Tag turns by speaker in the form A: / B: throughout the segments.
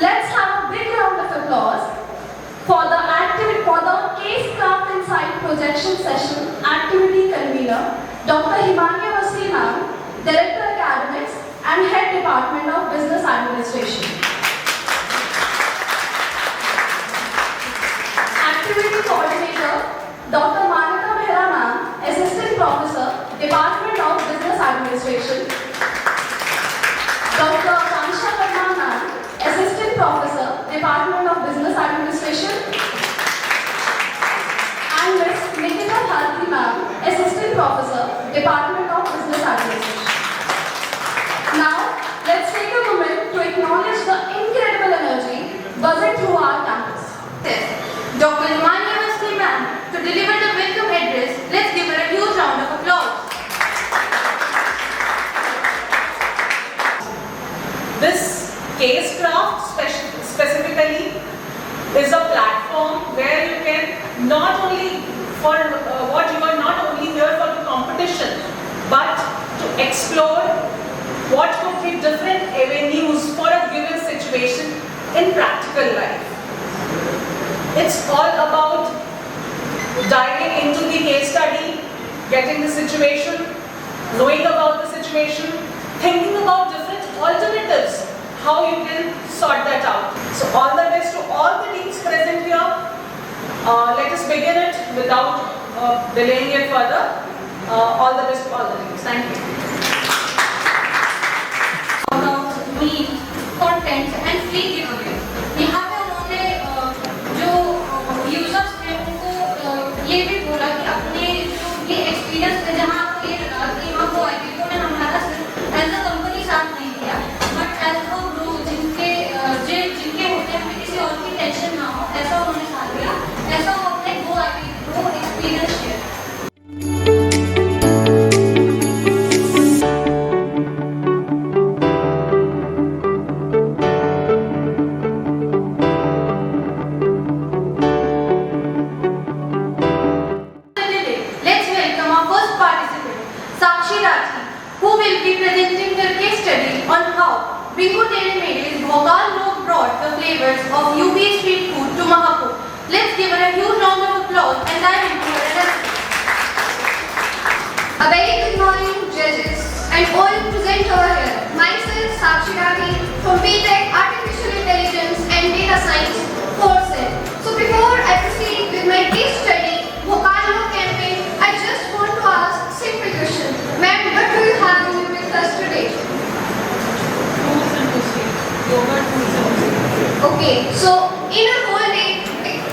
A: Let's have a big round of applause for the Case Craft Insight Projection Session Activity Convener, Dr. Himanya Awasthi Ma'am, Director Academics and Head Department of Business Administration. Activity Coordinator, Dr. Manata Mehra Ma'am, Assistant Professor, Department of Business Administration. Dr. Kansha Verma Ma'am, Assistant Professor, Department of Business Administration. And Ms. Nikita Bharti Ma'am, Assistant Professor, Department of Business Administration. Now, let's take a moment to acknowledge the incredible energy buzzing through our campus.
B: Dr. Himanya Awasthi Ma'am, to deliver the welcome address, let's give her a huge round of applause.
C: This case craft specifically is a platform where you can not only for what you are not only here for the competition, but to explore what could be different avenues for a given situation in practical life. It's all about diving into the case study, getting the situation, knowing about the situation, thinking about different alternatives, how you can sort that out. So all the best to all the teams present here. Let us begin it without delaying it further. All the best to all the teams. Thank you.
B: About meat, content and free giveaway. यहाँ पे उन्होंने जो users हैं उनको ये भी बोला कि अपने जो ये एक्सपीरियंस है जहाँ आपको ये लगा कि वहाँ को आईपीओ ने हमारा सिर्फ एज अ कंपनी साथ नहीं दिया, बट एज अ ग्रुप जिनके होते हैं हमें किसी और की टेंशन ना हो, ऐसा उन्होंने साथ दिया, ऐसा वो अपने वो experience share. Who will be presenting their case study on how Bingo Dairy Maids Bhopal Lok brought the flavors of UP street food to Mahapur. Let's give her a huge round of applause and dive into her analysis.
A: A very good morning, judges and all present over here. Myself, Sakshi Ravi from BTech Artificial Intelligence and Data Science course. So before I proceed with my case study, Bhopal Lok campaign, I just want to ask a simple question. Ma'am, what do you have with us today? Okay, so in a whole day,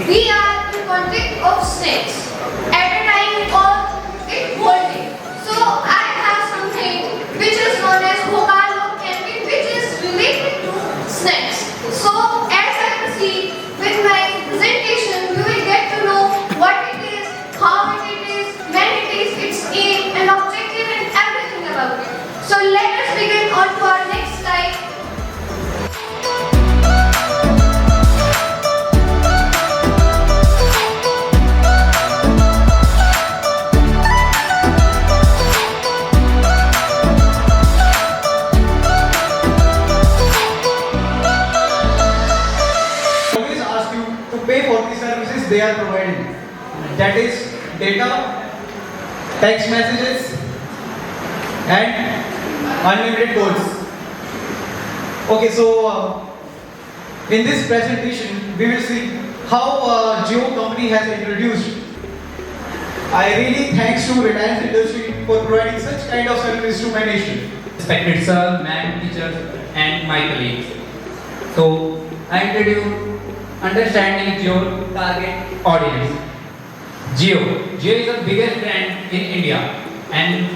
A: we are in contact of snacks at a time of a whole day. So I have something which is known as Bhopal Lok campaign, which is related to snacks. So as I proceed with my presentation, you will get to know what it is, how it is, when it is, its aim and objective and everything about it. So let us begin on to our next slide.
D: Always ask you to pay for the services they are providing. That is data, text messages, and unlimited calls. Okay, so in this presentation, we will see how Jio company has introduced. I really thanks to Reliance Industry for providing such kind of service to my nation.
E: Respected sir, ma'am, teachers, and my colleagues. So, I introduce understanding Jio target audience. Jio is the biggest brand in India, and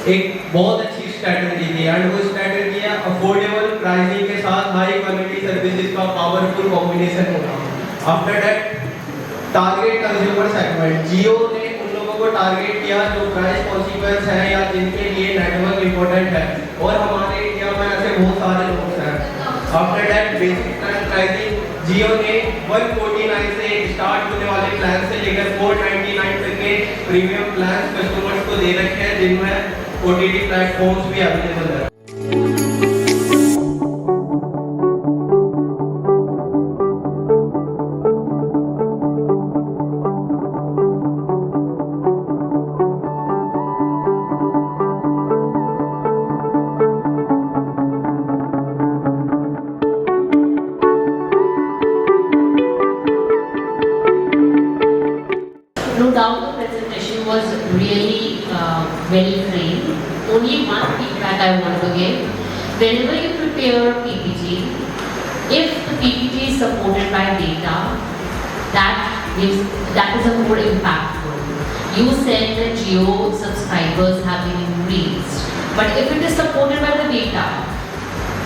D: एक बहुत अच्छी strategy थी and वो strategy है affordable pricing के साथ high quality services का powerful combination होना। After that target consumer segment, Jio ने
F: को टारगेट किया जो प्राइस कॉन्सिक्वेंस है या जिनके लिए नेटवर्क इम्पोर्टेंट है, और हमारे इंडिया में ऐसे बहुत सारे लोग हैं। After that basic plan pricing, Jio ने 149 से स्टार्ट होने वाले प्लान से लेकर 499 तक के प्रीमियम प्लान कस्टमर्स को दे रखे हैं, जिनमें OTT प्लेटफॉर्म्स भी अवेलेबल है।
G: No doubt the presentation was really well framed. Only one feedback I want to give. Whenever you prepare a PPT, if the PPT is supported by data, that is a more impactful. You said that Jio subscribers have been increased, but if it is supported by the data,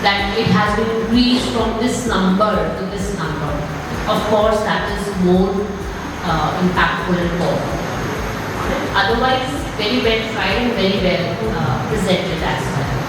G: that it has been increased from this number to this number, of course that is more impactful and powerful. Otherwise, very well tried and very well presented as well.